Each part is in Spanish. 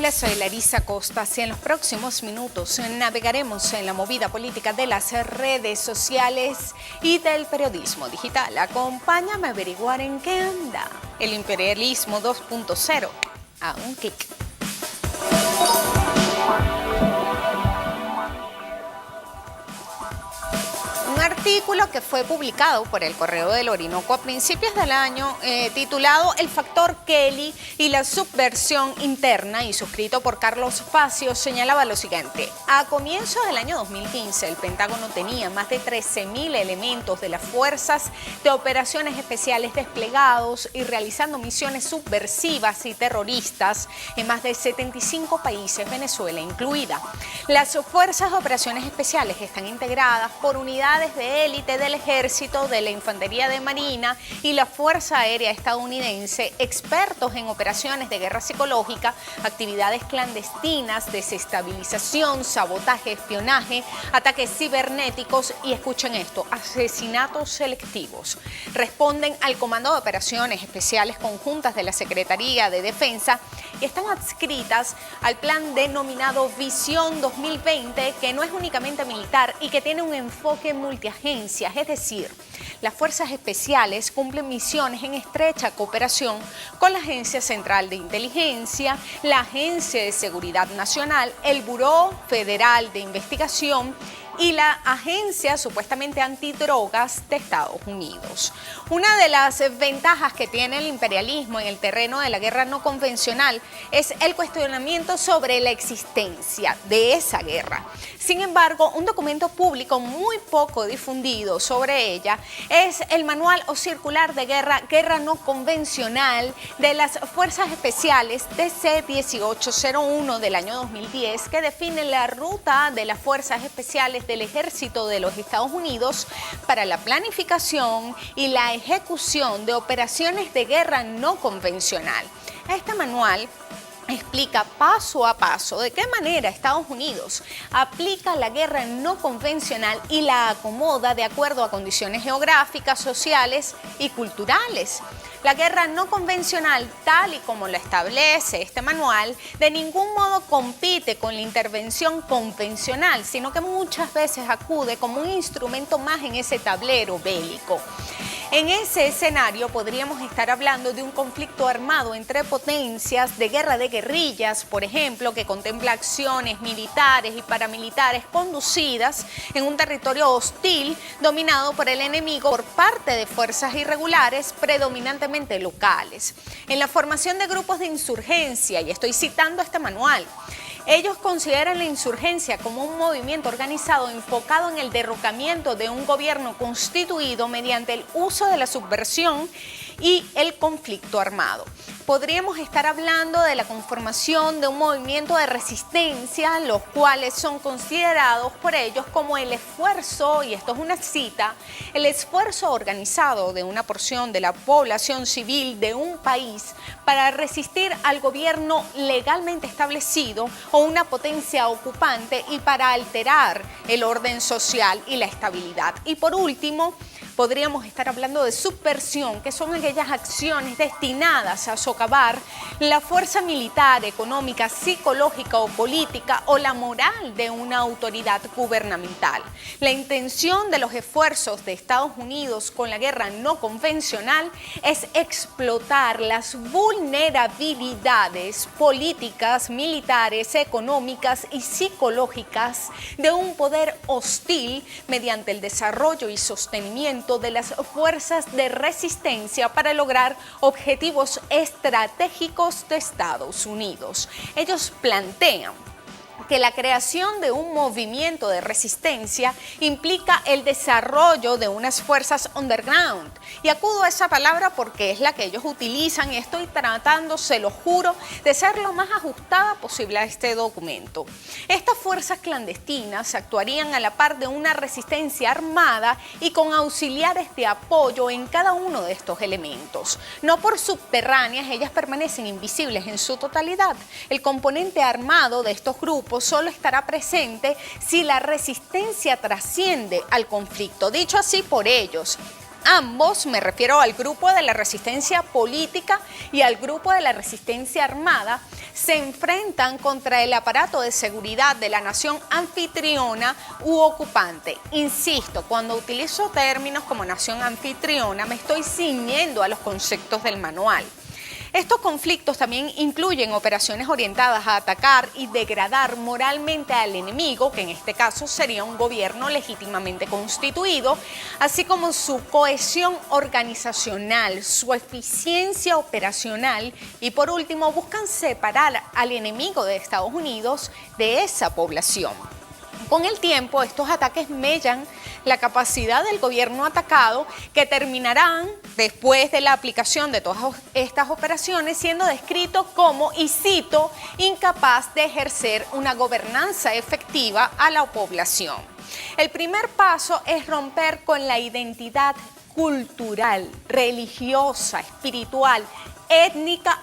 Hola, soy Larisa Costa y en los próximos minutos navegaremos en la movida política de las redes sociales y del periodismo digital. Acompáñame a averiguar en qué anda el imperialismo 2.0 a un clic. Un artículo que fue publicado por el Correo del Orinoco a principios del año, titulado El factor Kelly y la subversión interna, y suscrito por Carlos Facio, señalaba lo siguiente: a comienzos del año 2015, el Pentágono tenía más de 13.000 elementos de las fuerzas de operaciones especiales desplegados y realizando misiones subversivas y terroristas en más de 75 países, Venezuela incluida. Las fuerzas de operaciones especiales están integradas por unidades de élite del Ejército, de la Infantería de Marina y la Fuerza Aérea Estadounidense, expertos en operaciones de guerra psicológica, actividades clandestinas, desestabilización, sabotaje, espionaje, ataques cibernéticos y, escuchen esto, asesinatos selectivos. Responden al Comando de Operaciones Especiales Conjuntas de la Secretaría de Defensa y están adscritas al plan denominado Visión 2020, que no es únicamente militar y que tiene un enfoque multiagencias, es decir, las fuerzas especiales cumplen misiones en estrecha cooperación con la Agencia Central de Inteligencia, la Agencia de Seguridad Nacional, el Buró Federal de Investigación y la Agencia supuestamente antidrogas de Estados Unidos. Una de las ventajas que tiene el imperialismo en el terreno de la guerra no convencional es el cuestionamiento sobre la existencia de esa guerra. Sin embargo, un documento público muy poco difundido sobre ella es el Manual o Circular de Guerra no convencional de las Fuerzas Especiales DC-1801 del año 2010, que define la ruta de las Fuerzas Especiales del Ejército de los Estados Unidos para la planificación y la ejecución de operaciones de guerra no convencional. Este manual explica paso a paso de qué manera Estados Unidos aplica la guerra no convencional y la acomoda de acuerdo a condiciones geográficas, sociales y culturales. La guerra no convencional, tal y como la establece este manual, de ningún modo compite con la intervención convencional, sino que muchas veces acude como un instrumento más en ese tablero bélico. En ese escenario podríamos estar hablando de un conflicto armado entre potencias, de guerra de guerrillas, por ejemplo, que contempla acciones militares y paramilitares conducidas en un territorio hostil dominado por el enemigo por parte de fuerzas irregulares predominantemente locales. En la formación de grupos de insurgencia, y estoy citando este manual, ellos consideran la insurgencia como un movimiento organizado enfocado en el derrocamiento de un gobierno constituido mediante el uso de la subversión y el conflicto armado. Podríamos estar hablando de la conformación de un movimiento de resistencia, los cuales son considerados por ellos como el esfuerzo, y esto es una cita, el esfuerzo organizado de una porción de la población civil de un país para resistir al gobierno legalmente establecido o una potencia ocupante y para alterar el orden social y la estabilidad. Y por último, podríamos estar hablando de subversión, que son aquellas acciones destinadas a socavar la fuerza militar, económica, psicológica o política o la moral de una autoridad gubernamental. La intención de los esfuerzos de Estados Unidos con la guerra no convencional es explotar las vulnerabilidades políticas, militares, económicas y psicológicas de un poder hostil mediante el desarrollo y sostenimiento de las fuerzas de resistencia para lograr objetivos estratégicos de Estados Unidos. Ellos plantean que la creación de un movimiento de resistencia implica el desarrollo de unas fuerzas underground. Y acudo a esa palabra porque es la que ellos utilizan y estoy tratando, se lo juro, de ser lo más ajustada posible a este documento. Estas fuerzas clandestinas actuarían a la par de una resistencia armada y con auxiliares de apoyo en cada uno de estos elementos. No por subterráneas, ellas permanecen invisibles en su totalidad. El componente armado de estos grupos solo estará presente si la resistencia trasciende al conflicto. Dicho así por ellos, ambos, me refiero al grupo de la resistencia política y al grupo de la resistencia armada, se enfrentan contra el aparato de seguridad de la nación anfitriona u ocupante. Insisto, cuando utilizo términos como nación anfitriona, me estoy ciñendo a los conceptos del manual. Estos conflictos también incluyen operaciones orientadas a atacar y degradar moralmente al enemigo, que en este caso sería un gobierno legítimamente constituido, así como su cohesión organizacional, su eficiencia operacional y por último buscan separar al enemigo de Estados Unidos de esa población. Con el tiempo, estos ataques mellan la capacidad del gobierno atacado, que terminarán, después de la aplicación de todas estas operaciones, siendo descrito como, y cito, incapaz de ejercer una gobernanza efectiva a la población. El primer paso es romper con la identidad cultural, religiosa, espiritual, étnica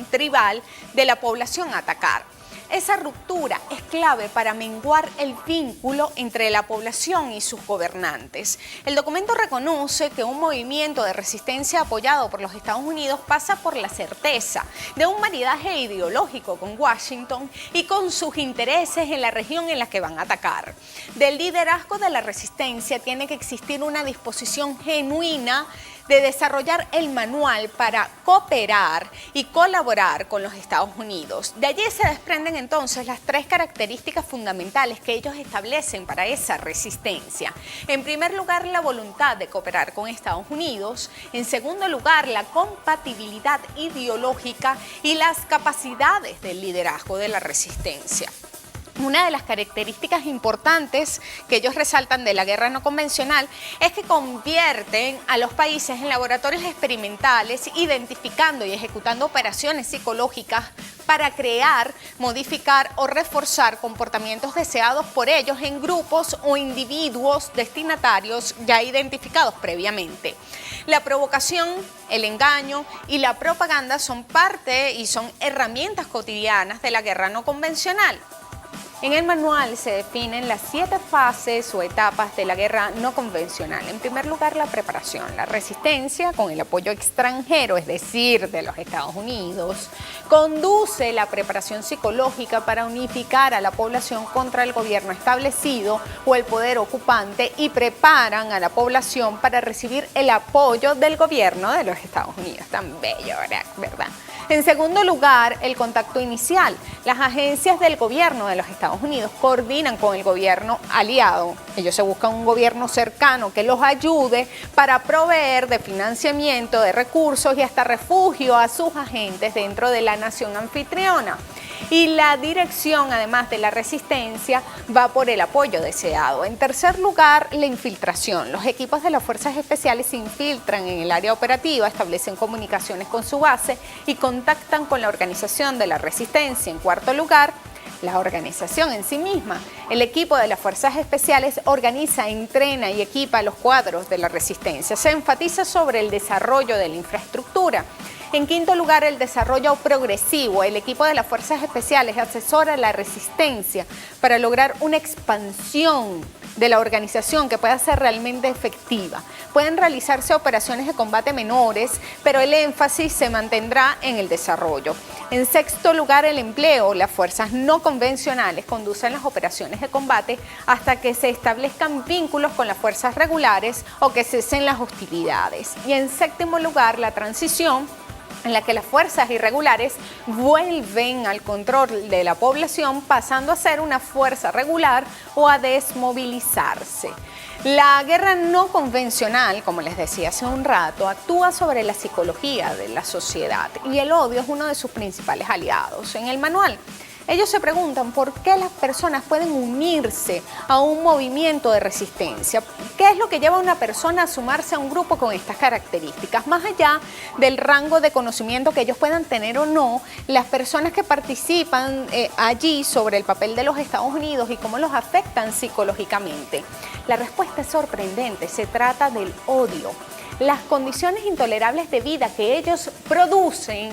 tribal de la población a atacar. Esa ruptura es clave para menguar el vínculo entre la población y sus gobernantes. El documento reconoce que un movimiento de resistencia apoyado por los Estados Unidos pasa por la certeza de un maridaje ideológico con Washington y con sus intereses en la región en la que van a atacar. Del liderazgo de la resistencia tiene que existir una disposición genuina de desarrollar el manual para cooperar y colaborar con los Estados Unidos. De allí se desprenden entonces las tres características fundamentales que ellos establecen para esa resistencia. En primer lugar, la voluntad de cooperar con Estados Unidos. En segundo lugar, la compatibilidad ideológica y las capacidades del liderazgo de la resistencia. Una de las características importantes que ellos resaltan de la guerra no convencional es que convierten a los países en laboratorios experimentales, identificando y ejecutando operaciones psicológicas para crear, modificar o reforzar comportamientos deseados por ellos en grupos o individuos destinatarios ya identificados previamente. La provocación, el engaño y la propaganda son parte y son herramientas cotidianas de la guerra no convencional. En el manual se definen las 7 fases o etapas de la guerra no convencional. En primer lugar, la preparación, la resistencia con el apoyo extranjero, es decir, de los Estados Unidos, conduce la preparación psicológica para unificar a la población contra el gobierno establecido o el poder ocupante y preparan a la población para recibir el apoyo del gobierno de los Estados Unidos. Tan bello, ¿verdad? En segundo lugar, el contacto inicial. Las agencias del gobierno de los Estados Unidos coordinan con el gobierno aliado. Ellos se buscan un gobierno cercano que los ayude para proveer de financiamiento, de recursos y hasta refugio a sus agentes dentro de la nación anfitriona. Y la dirección, además de la resistencia, va por el apoyo deseado. En tercer lugar, la infiltración. Los equipos de las fuerzas especiales se infiltran en el área operativa, establecen comunicaciones con su base y contactan con la organización de la resistencia. En cuarto lugar, la organización en sí misma. El equipo de las fuerzas especiales organiza, entrena y equipa a los cuadros de la resistencia. Se enfatiza sobre el desarrollo de la infraestructura. En quinto lugar, el desarrollo progresivo. El equipo de las fuerzas especiales asesora la resistencia para lograr una expansión de la organización que pueda ser realmente efectiva. Pueden realizarse operaciones de combate menores, pero el énfasis se mantendrá en el desarrollo. En sexto lugar, el empleo. Las fuerzas no convencionales conducen las operaciones de combate hasta que se establezcan vínculos con las fuerzas regulares o que cesen las hostilidades. Y en séptimo lugar, la transición, en la que las fuerzas irregulares vuelven al control de la población, pasando a ser una fuerza regular o a desmovilizarse. La guerra no convencional, como les decía hace un rato, actúa sobre la psicología de la sociedad y el odio es uno de sus principales aliados. En el manual, ellos se preguntan por qué las personas pueden unirse a un movimiento de resistencia. ¿Qué es lo que lleva a una persona a sumarse a un grupo con estas características? Más allá del rango de conocimiento que ellos puedan tener o no, las personas que participan allí sobre el papel de los Estados Unidos y cómo los afectan psicológicamente. La respuesta es sorprendente, se trata del odio. Las condiciones intolerables de vida que ellos producen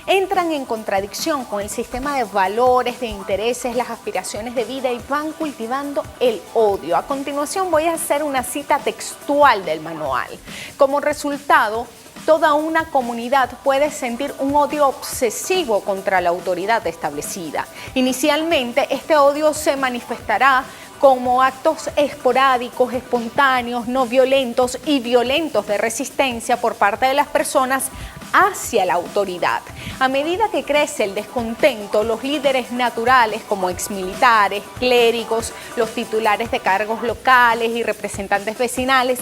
entran en contradicción con el sistema de valores, de intereses, las aspiraciones de vida y van cultivando el odio. A continuación voy a hacer una cita textual del manual. Como resultado, toda una comunidad puede sentir un odio obsesivo contra la autoridad establecida. Inicialmente, este odio se manifestará como actos esporádicos, espontáneos, no violentos y violentos de resistencia por parte de las personas hacia la autoridad. A medida que crece el descontento, los líderes naturales como exmilitares, clérigos, los titulares de cargos locales y representantes vecinales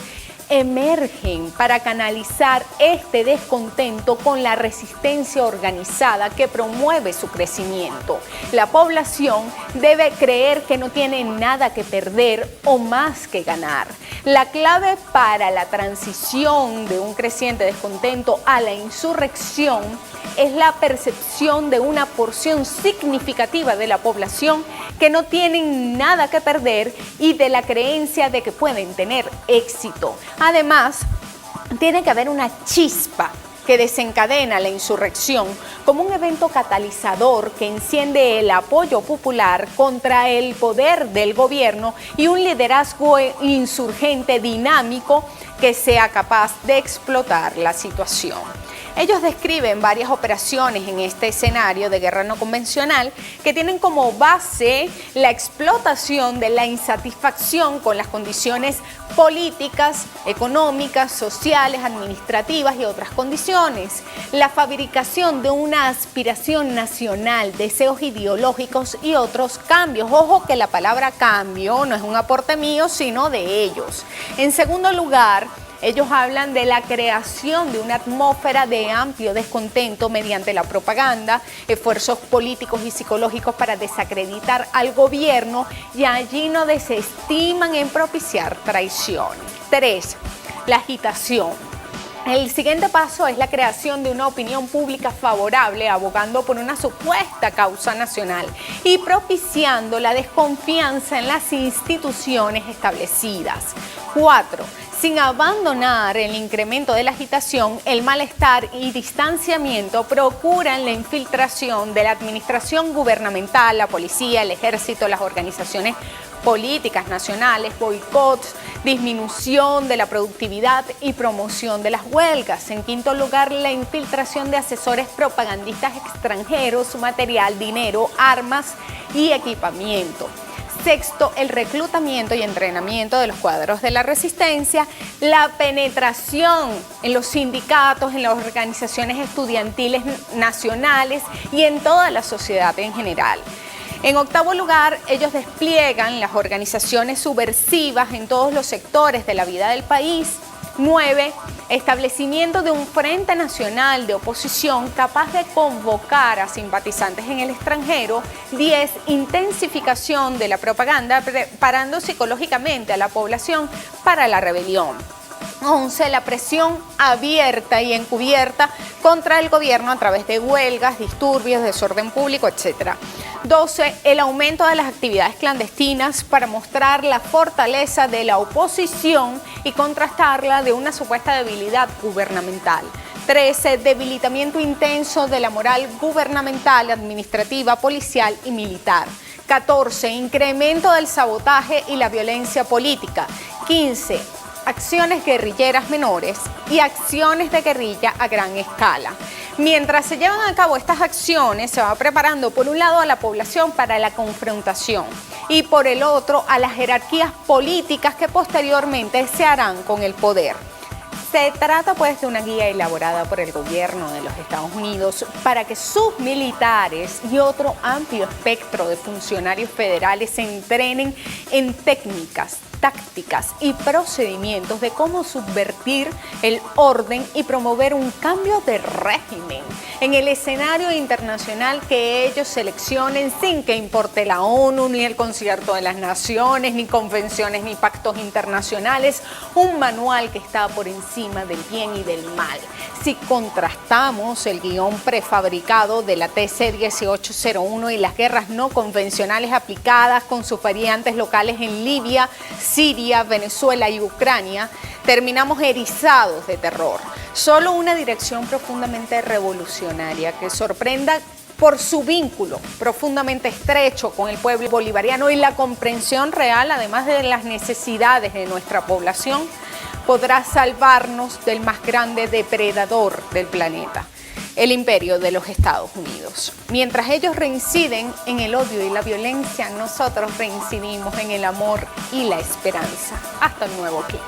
emergen para canalizar este descontento con la resistencia organizada que promueve su crecimiento. La población debe creer que no tiene nada que perder o más que ganar. La clave para la transición de un creciente descontento a la insurrección es la percepción de una porción significativa de la población que no tienen nada que perder y de la creencia de que pueden tener éxito. Además, tiene que haber una chispa que desencadena la insurrección como un evento catalizador que enciende el apoyo popular contra el poder del gobierno y un liderazgo insurgente dinámico que sea capaz de explotar la situación. Ellos describen varias operaciones en este escenario de guerra no convencional que tienen como base la explotación de la insatisfacción con las condiciones políticas, económicas, sociales, administrativas y otras condiciones, la fabricación de una aspiración nacional, deseos ideológicos y otros cambios. Ojo que la palabra cambio no es un aporte mío, sino de ellos. En segundo lugar, ellos hablan de la creación de una atmósfera de amplio descontento mediante la propaganda, esfuerzos políticos y psicológicos para desacreditar al gobierno y allí no desestiman en propiciar traiciones. 3. La agitación. El siguiente paso es la creación de una opinión pública favorable, abogando por una supuesta causa nacional y propiciando la desconfianza en las instituciones establecidas. 4. Sin abandonar el incremento de la agitación, el malestar y distanciamiento procuran la infiltración de la administración gubernamental, la policía, el ejército, las organizaciones políticas nacionales, boicots, disminución de la productividad y promoción de las huelgas. En quinto lugar, la infiltración de asesores propagandistas extranjeros, material, dinero, armas y equipamiento. Sexto, el reclutamiento y entrenamiento de los cuadros de la resistencia, la penetración en los sindicatos, en las organizaciones estudiantiles nacionales y en toda la sociedad en general. En octavo lugar, ellos despliegan las organizaciones subversivas en todos los sectores de la vida del país. 9. Establecimiento de un frente nacional de oposición capaz de convocar a simpatizantes en el extranjero. 10. Intensificación de la propaganda preparando psicológicamente a la población para la rebelión. 11. La presión abierta y encubierta contra el gobierno a través de huelgas, disturbios, desorden público, etc. 12. El aumento de las actividades clandestinas para mostrar la fortaleza de la oposición y contrastarla de una supuesta debilidad gubernamental. 13. Debilitamiento intenso de la moral gubernamental, administrativa, policial y militar. 14. Incremento del sabotaje y la violencia política. 15. Acciones guerrilleras menores y acciones de guerrilla a gran escala. Mientras se llevan a cabo estas acciones, se va preparando por un lado a la población para la confrontación y por el otro a las jerarquías políticas que posteriormente se harán con el poder. Se trata pues de una guía elaborada por el gobierno de los Estados Unidos para que sus militares y otro amplio espectro de funcionarios federales se entrenen en técnicas, tácticas y procedimientos de cómo subvertir el orden y promover un cambio de régimen en el escenario internacional que ellos seleccionen sin que importe la ONU, ni el Concierto de las Naciones, ni convenciones, ni pactos internacionales, un manual que está por encima del bien y del mal. Si contrastamos el guión prefabricado de la TC 1801 y las guerras no convencionales aplicadas con sus variantes locales en Libia, Siria, Venezuela y Ucrania, terminamos erizados de terror. Solo una dirección profundamente revolucionaria que sorprenda por su vínculo profundamente estrecho con el pueblo bolivariano y la comprensión real, además de las necesidades de nuestra población, podrá salvarnos del más grande depredador del planeta, el imperio de los Estados Unidos. Mientras ellos reinciden en el odio y la violencia, nosotros reincidimos en el amor y la esperanza. Hasta el nuevo clic.